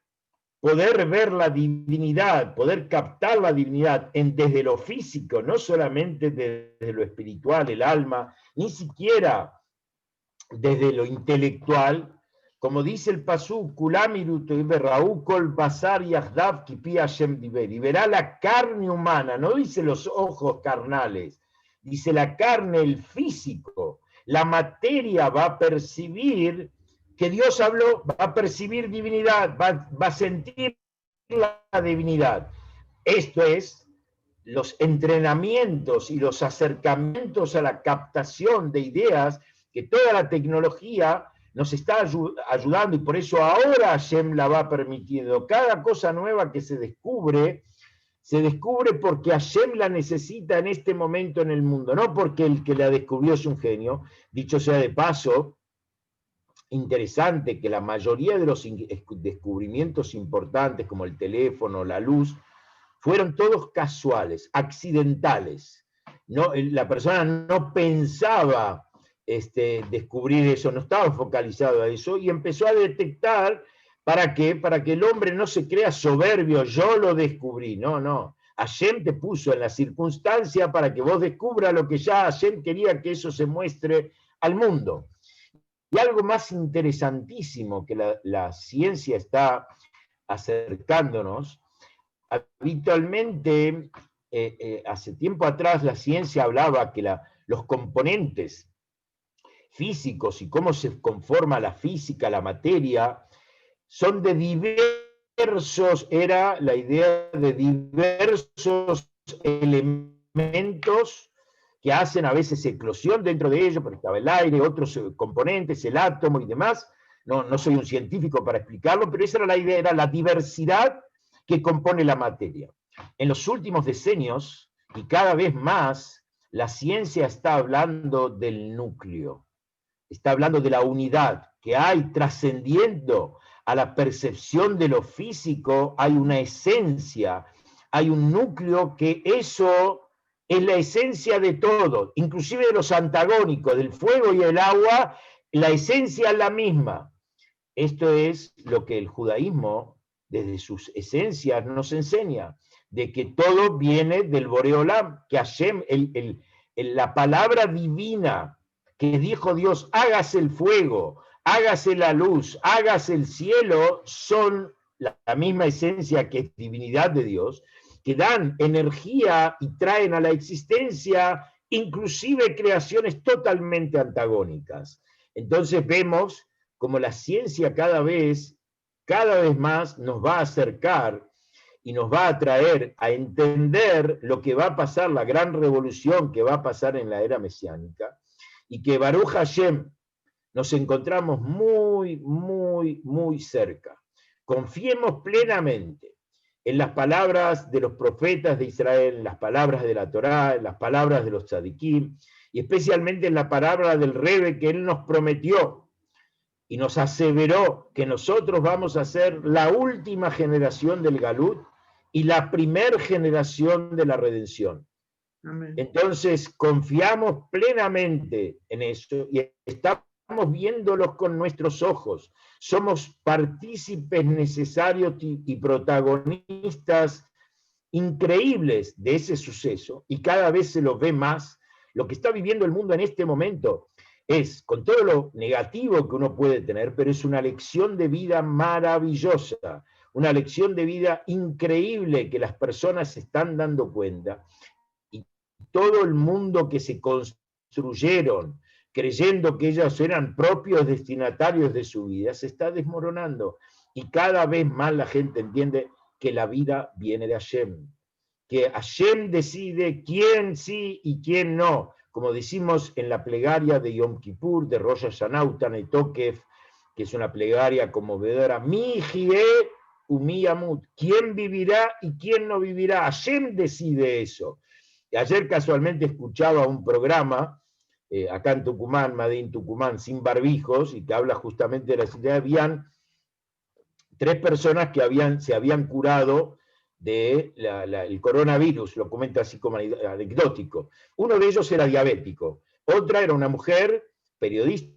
poder ver la divinidad, poder captar la divinidad desde lo físico, no solamente desde lo espiritual, el alma, ni siquiera desde lo intelectual, como dice el pasú, y verá la carne humana, no dice los ojos carnales, dice la carne, el físico, la materia va a percibir que Dios habló, va a percibir divinidad, va a sentir la divinidad. Esto es los entrenamientos y los acercamientos a la captación de ideas que toda la tecnología nos está ayudando, y por eso ahora Hashem la va permitiendo. Cada cosa nueva que se descubre porque Hashem la necesita en este momento en el mundo, no porque el que la descubrió es un genio. Dicho sea de paso, interesante que la mayoría de los descubrimientos importantes, como el teléfono, la luz, fueron todos casuales, accidentales. No, la persona no pensaba descubrir eso, no estaba focalizado a eso, y empezó a detectar, ¿para qué? Para que el hombre no se crea soberbio, yo lo descubrí, no. Hashem te puso en la circunstancia para que vos descubras lo que ya Hashem quería que eso se muestre al mundo. Y algo más interesantísimo que la ciencia está acercándonos, habitualmente, hace tiempo atrás la ciencia hablaba que los componentes físicos y cómo se conforma la física, la materia, son de diversos, era la idea de diversos elementos que hacen a veces eclosión dentro de ellos, porque estaba el aire, otros componentes, el átomo y demás. No soy un científico para explicarlo, pero esa era la idea, era la diversidad que compone la materia. En los últimos decenios, y cada vez más, la ciencia está hablando del núcleo, está hablando de la unidad que hay trascendiendo a la percepción de lo físico, hay una esencia, hay un núcleo que eso es la esencia de todo, inclusive de los antagónicos, del fuego y el agua, la esencia es la misma. Esto es lo que el judaísmo, desde sus esencias, nos enseña, de que todo viene del Boreolam, que Hashem, la palabra divina que dijo Dios, hágase el fuego, hágase la luz, hágase el cielo, son la misma esencia que es divinidad de Dios, que dan energía y traen a la existencia inclusive creaciones totalmente antagónicas. Entonces vemos como la ciencia cada vez más nos va a acercar y nos va a traer a entender lo que va a pasar, la gran revolución que va a pasar en la era mesiánica, y que Baruch Hashem nos encontramos muy, muy, muy cerca. Confiemos plenamente en las palabras de los profetas de Israel, en las palabras de la Torá, en las palabras de los tzadikim, y especialmente en la palabra del Rebbe que él nos prometió y nos aseveró que nosotros vamos a ser la última generación del Galut y la primer generación de la redención. Amén. Entonces confiamos plenamente en eso y estamos viéndolos con nuestros ojos. Somos partícipes necesarios y protagonistas increíbles de ese suceso, y cada vez se lo ve más. Lo que está viviendo el mundo en este momento es, con todo lo negativo que uno puede tener, pero es una lección de vida maravillosa, una lección de vida increíble que las personas se están dando cuenta, y todo el mundo que se construyeron creyendo que ellos eran propios destinatarios de su vida, se está desmoronando. Y cada vez más la gente entiende que la vida viene de Hashem, que Hashem decide quién sí y quién no, como decimos en la plegaria de Yom Kippur, de Rosh Hashanah, Utanei Tokef, que es una plegaria conmovedora, Mi Jie Umi Yamut, quién vivirá y quién no vivirá, Hashem decide eso. Y ayer casualmente escuchaba un programa acá en Tucumán, Madín Tucumán, sin barbijos, y que habla justamente de la ciudad. Habían 3 personas que se habían curado del coronavirus, lo comenta así como anecdótico. Uno de ellos era diabético, otra era una mujer, periodista,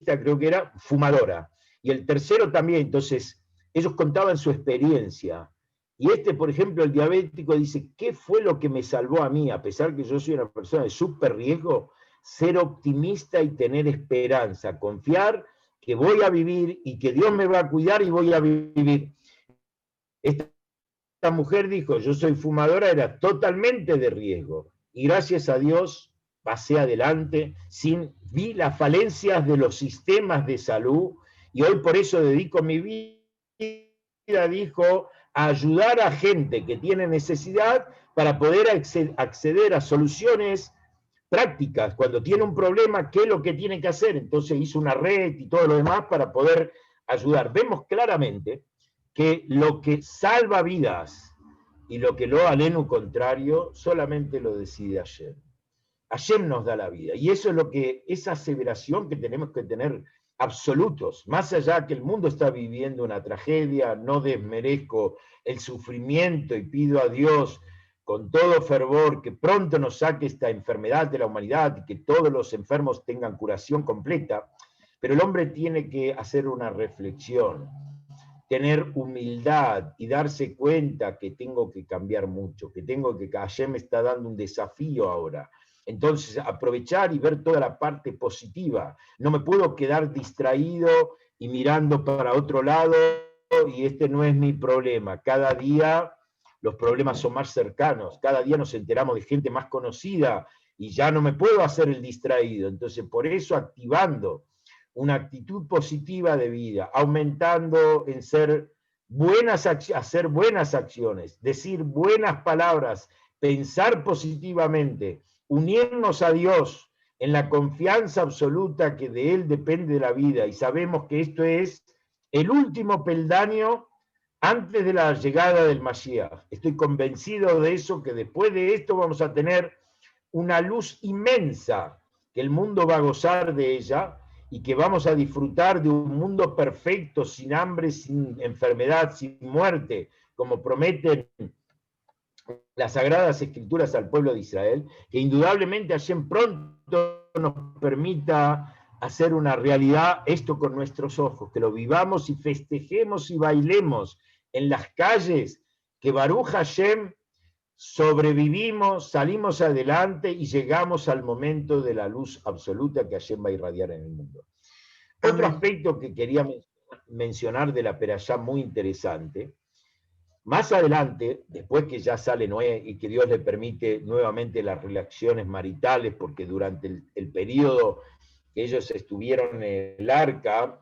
creo que era, fumadora, y el tercero también. Entonces ellos contaban su experiencia, y por ejemplo, el diabético dice, ¿qué fue lo que me salvó a mí? A pesar que yo soy una persona de súper riesgo, ser optimista y tener esperanza, confiar que voy a vivir y que Dios me va a cuidar y voy a vivir. Esta mujer dijo, yo soy fumadora, era totalmente de riesgo, y gracias a Dios pasé adelante, vi las falencias de los sistemas de salud, y hoy por eso dedico mi vida, dijo, a ayudar a gente que tiene necesidad para poder acceder a soluciones prácticas. Cuando tiene un problema, ¿qué es lo que tiene que hacer? Entonces hizo una red y todo lo demás para poder ayudar. Vemos claramente que lo que salva vidas y lo que lo aleno contrario, solamente lo decide Hashem. Hashem nos da la vida. Y eso es lo que, esa aseveración que tenemos que tener absolutos, más allá que el mundo está viviendo una tragedia, no desmerezco el sufrimiento y pido a Dios con todo fervor que pronto nos saque esta enfermedad de la humanidad y que todos los enfermos tengan curación completa, pero el hombre tiene que hacer una reflexión, tener humildad y darse cuenta que tengo que cambiar mucho, que Hashem me está dando un desafío ahora. Entonces, aprovechar y ver toda la parte positiva. No me puedo quedar distraído y mirando para otro lado, y este no es mi problema. Cada día los problemas son más cercanos, cada día nos enteramos de gente más conocida y ya no me puedo hacer el distraído. Entonces, por eso activando una actitud positiva de vida, aumentando en hacer buenas acciones, decir buenas palabras, pensar positivamente, unirnos a Dios en la confianza absoluta que de Él depende la vida, y sabemos que esto es el último peldaño antes de la llegada del Mashiach. Estoy convencido de eso, que después de esto vamos a tener una luz inmensa, que el mundo va a gozar de ella, y que vamos a disfrutar de un mundo perfecto, sin hambre, sin enfermedad, sin muerte, como prometen las Sagradas Escrituras al pueblo de Israel, que indudablemente Hashem pronto nos permita hacer una realidad esto con nuestros ojos, que lo vivamos y festejemos y bailemos en las calles, que Baruch Hashem sobrevivimos, salimos adelante y llegamos al momento de la luz absoluta que Hashem va a irradiar en el mundo. Otro aspecto que quería mencionar de la Perashá muy interesante, más adelante, después que ya sale Noé y que Dios le permite nuevamente las relaciones maritales, porque durante el periodo que ellos estuvieron en el arca,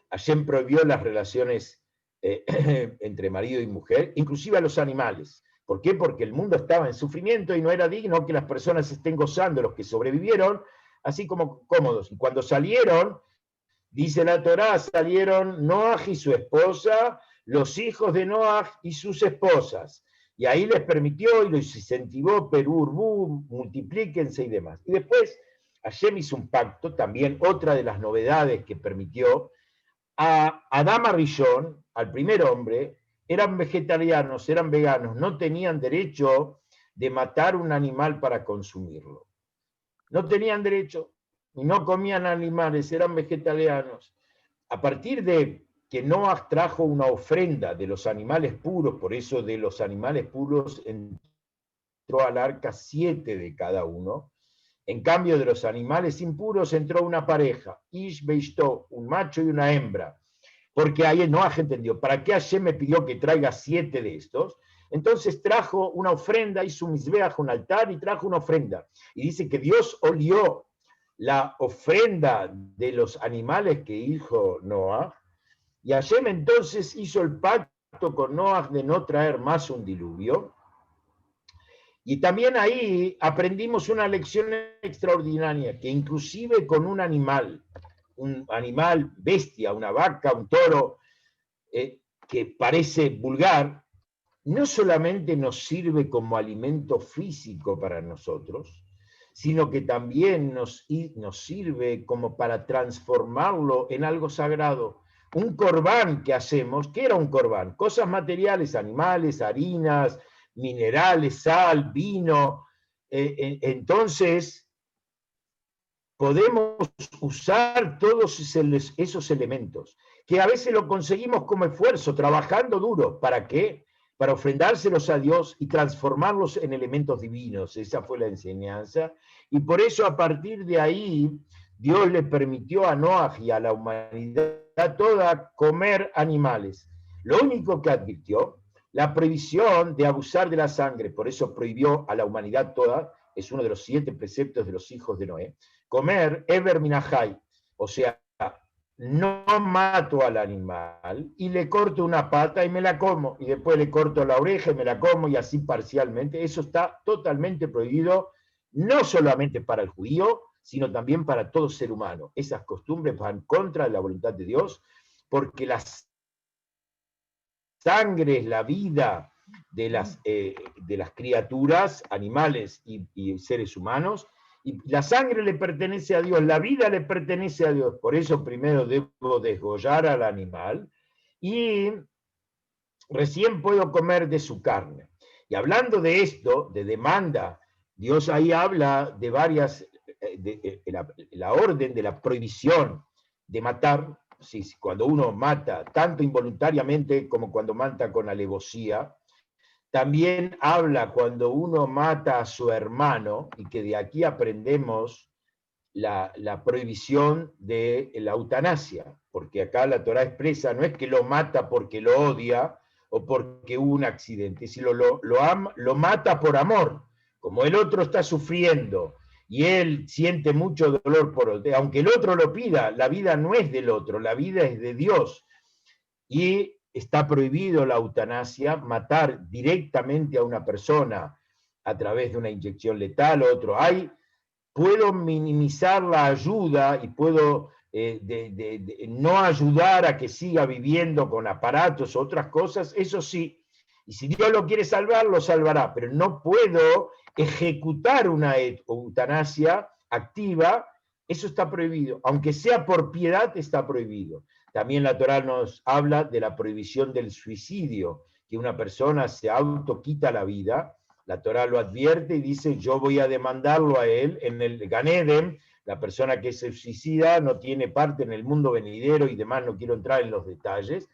Hashem prohibió las relaciones entre marido y mujer, inclusive a los animales. ¿Por qué? Porque el mundo estaba en sufrimiento y no era digno que las personas estén gozando, los que sobrevivieron, así como cómodos. Y cuando salieron, dice la Torá, salieron Noaj y su esposa, los hijos de Noaj y sus esposas. Y ahí les permitió y los incentivó, Perú, multiplíquense y demás. Y después Hashem hizo un pacto, también otra de las novedades que permitió, a Adán Rishon, al primer hombre, eran vegetarianos, eran veganos, no tenían derecho de matar un animal para consumirlo. No tenían derecho, y no comían animales, eran vegetarianos. A partir de que Noah trajo una ofrenda de los animales puros, por eso de los animales puros entró al arca 7 de cada uno. En cambio de los animales impuros entró una pareja, Ish Beishto, un macho y una hembra. Porque ahí Noah entendió, ¿para qué Hashem me pidió que traiga 7 de estos? Entonces trajo una ofrenda, hizo un mizbeach, un altar, y trajo una ofrenda. Y dice que Dios olió la ofrenda de los animales que hizo Noah, y Hashem entonces hizo el pacto con Noah de no traer más un diluvio. Y también ahí aprendimos una lección extraordinaria, que inclusive con un animal bestia, una vaca, un toro, que parece vulgar, no solamente nos sirve como alimento físico para nosotros, sino que también nos sirve como para transformarlo en algo sagrado. Un corbán que hacemos, ¿qué era un corbán? Cosas materiales, animales, harinas, minerales, sal, vino. Entonces, podemos usar todos esos elementos, que a veces lo conseguimos como esfuerzo, trabajando duro. ¿Para qué? Para ofrendárselos a Dios y transformarlos en elementos divinos. Esa fue la enseñanza. Y por eso, a partir de ahí, Dios le permitió a Noaj y a la humanidad toda comer animales. Lo único que advirtió, la prohibición de abusar de la sangre. Por eso prohibió a la humanidad toda, es uno de los 7 preceptos de los hijos de Noé, comer Eber Minahai, o sea, no mato al animal y le corto una pata y me la como, y después le corto la oreja y me la como, y así parcialmente. Eso está totalmente prohibido, no solamente para el judío, sino también para todo ser humano. Esas costumbres van contra la voluntad de Dios, porque la sangre es la vida de las criaturas, animales y seres humanos, y la sangre le pertenece a Dios, la vida le pertenece a Dios. Por eso primero debo desgollar al animal, y recién puedo comer de su carne. Y hablando de esto, de demanda, Dios ahí habla de varias, la orden de la prohibición de matar, sí, cuando uno mata, tanto involuntariamente como cuando mata con alevosía. También habla cuando uno mata a su hermano, y que de aquí aprendemos la prohibición de la eutanasia, porque acá la Torá expresa, no es que lo mata porque lo odia o porque hubo un accidente, sino lo mata por amor. Como el otro está sufriendo y él siente mucho dolor aunque el otro lo pida, la vida no es del otro, la vida es de Dios. Y está prohibido la eutanasia, matar directamente a una persona a través de una inyección letal o otro. Puedo minimizar la ayuda y puedo no ayudar a que siga viviendo con aparatos o otras cosas, eso sí. Y si Dios lo quiere salvar, lo salvará, pero no puedo ejecutar una eutanasia activa, eso está prohibido. Aunque sea por piedad, está prohibido. También la Torá nos habla de la prohibición del suicidio, que una persona se autoquita la vida. La Torá lo advierte y dice, yo voy a demandarlo a él en el Gan Eden. La persona que se suicida no tiene parte en el mundo venidero y demás, no quiero entrar en los detalles.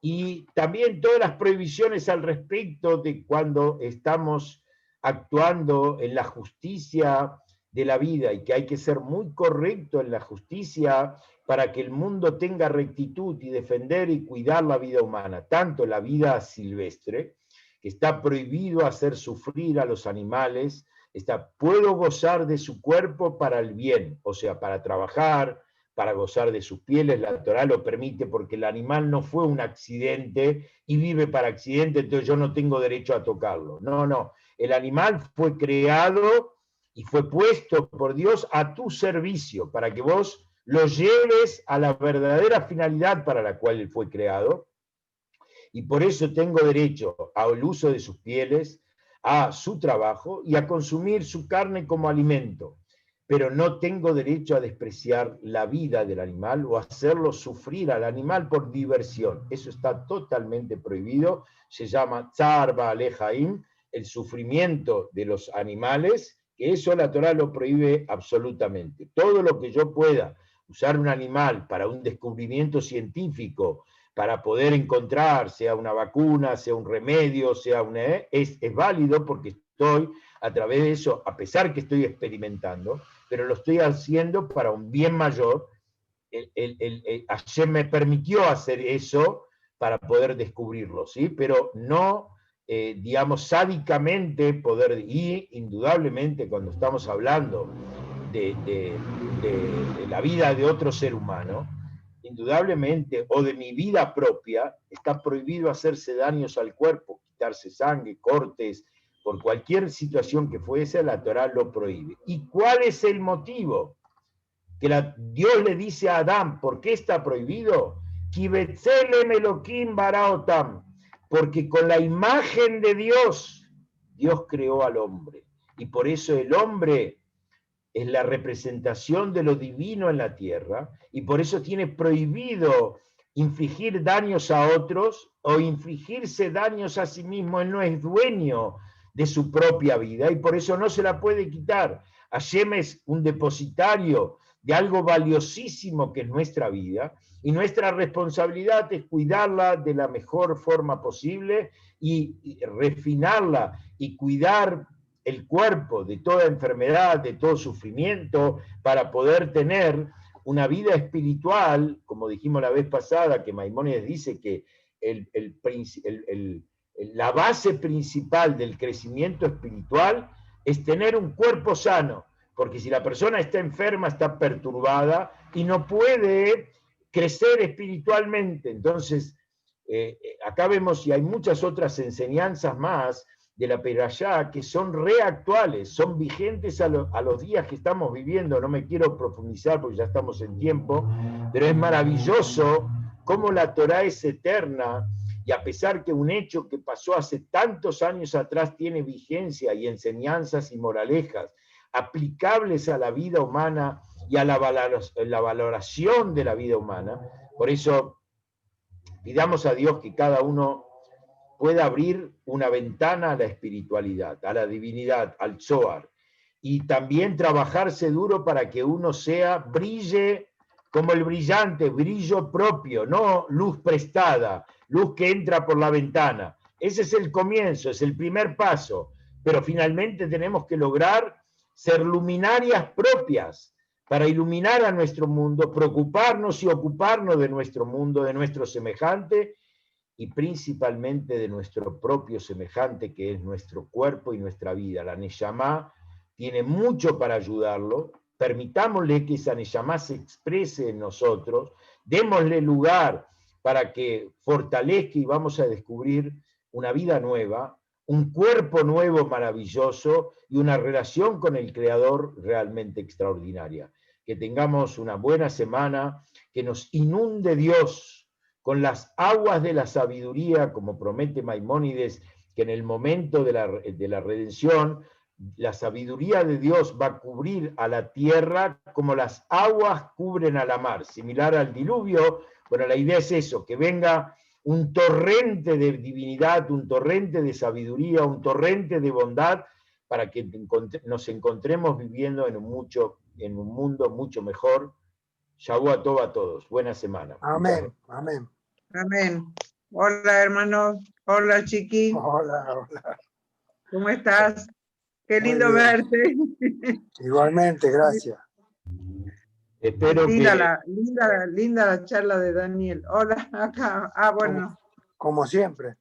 Y también todas las prohibiciones al respecto de cuando estamos actuando en la justicia de la vida, y que hay que ser muy correcto en la justicia para que el mundo tenga rectitud y defender y cuidar la vida humana, tanto la vida silvestre, que está prohibido hacer sufrir a los animales, puedo gozar de su cuerpo para el bien, o sea, para trabajar, para gozar de sus pieles, la Torá lo permite porque el animal no fue un accidente y vive para accidente, entonces yo no tengo derecho a tocarlo. No, no, el animal fue creado y fue puesto por Dios a tu servicio, para que vos lo lleves a la verdadera finalidad para la cual él fue creado, y por eso tengo derecho al uso de sus pieles, a su trabajo y a consumir su carne como alimento, pero no tengo derecho a despreciar la vida del animal o a hacerlo sufrir al animal por diversión. Eso está totalmente prohibido, se llama Tzar Ba'alei Haim, el sufrimiento de los animales, que eso la Torá lo prohíbe absolutamente. Todo lo que yo pueda usar un animal para un descubrimiento científico, para poder encontrar, sea una vacuna, sea un remedio, sea es válido, porque estoy a través de eso, a pesar que estoy experimentando, pero lo estoy haciendo para un bien mayor. Ayer me permitió hacer eso para poder descubrirlo, ¿sí? Pero no, digamos, sádicamente poder, y indudablemente cuando estamos hablando de la vida de otro ser humano, indudablemente, o de mi vida propia, está prohibido hacerse daños al cuerpo, quitarse sangre, cortes, por cualquier situación que fuese, la Torá lo prohíbe. ¿Y cuál es el motivo? Que Dios le dice a Adán, ¿por qué está prohibido? Porque con la imagen de Dios, Dios creó al hombre. Y por eso el hombre es la representación de lo divino en la tierra, y por eso tiene prohibido infligir daños a otros o infligirse daños a sí mismo. Él no es dueño de su propia vida y por eso no se la puede quitar. Hashem es un depositario de algo valiosísimo que es nuestra vida, y nuestra responsabilidad es cuidarla de la mejor forma posible y refinarla y cuidar el cuerpo de toda enfermedad, de todo sufrimiento, para poder tener una vida espiritual, como dijimos la vez pasada, que Maimónides dice que la base principal del crecimiento espiritual es tener un cuerpo sano, porque si la persona está enferma, está perturbada y no puede crecer espiritualmente. Entonces, acá vemos, y hay muchas otras enseñanzas más de la Perashá que son reactuales, son vigentes a los días que estamos viviendo. No me quiero profundizar porque ya estamos en tiempo, pero es maravilloso cómo la Torá es eterna, y a pesar que un hecho que pasó hace tantos años atrás tiene vigencia y enseñanzas y moralejas aplicables a la vida humana y a la valoración de la vida humana. Por eso pidamos a Dios que cada uno pueda abrir una ventana a la espiritualidad, a la divinidad, al Zohar, y también trabajarse duro para que uno brille como el brillante, brillo propio, no luz prestada, luz que entra por la ventana. Ese es el comienzo, es el primer paso, pero finalmente tenemos que lograr ser luminarias propias para iluminar a nuestro mundo, preocuparnos y ocuparnos de nuestro mundo, de nuestro semejante, y principalmente de nuestro propio semejante, que es nuestro cuerpo y nuestra vida. La Neyamá tiene mucho para ayudarlo. Permitámosle que esa Neyamá se exprese en nosotros, démosle lugar para que fortalezca y vamos a descubrir una vida nueva, un cuerpo nuevo maravilloso y una relación con el Creador realmente extraordinaria. Que tengamos una buena semana, que nos inunde Dios con las aguas de la sabiduría, como promete Maimónides, que en el momento de la redención, la sabiduría de Dios va a cubrir a la tierra como las aguas cubren a la mar, similar al diluvio. Bueno, la idea es eso, que venga un torrente de divinidad, un torrente de sabiduría, un torrente de bondad, para que nos encontremos viviendo en un mundo mucho mejor. Shabbat Tov a todos. Buena semana. Amén, amén. Amén. Hola, hermano. Hola, Chiqui. Hola, hola. ¿Cómo estás? Qué Muy lindo bien. verte. Igualmente, gracias. Espero Linda la charla de Daniel. Hola, acá. Ah, bueno. Como siempre.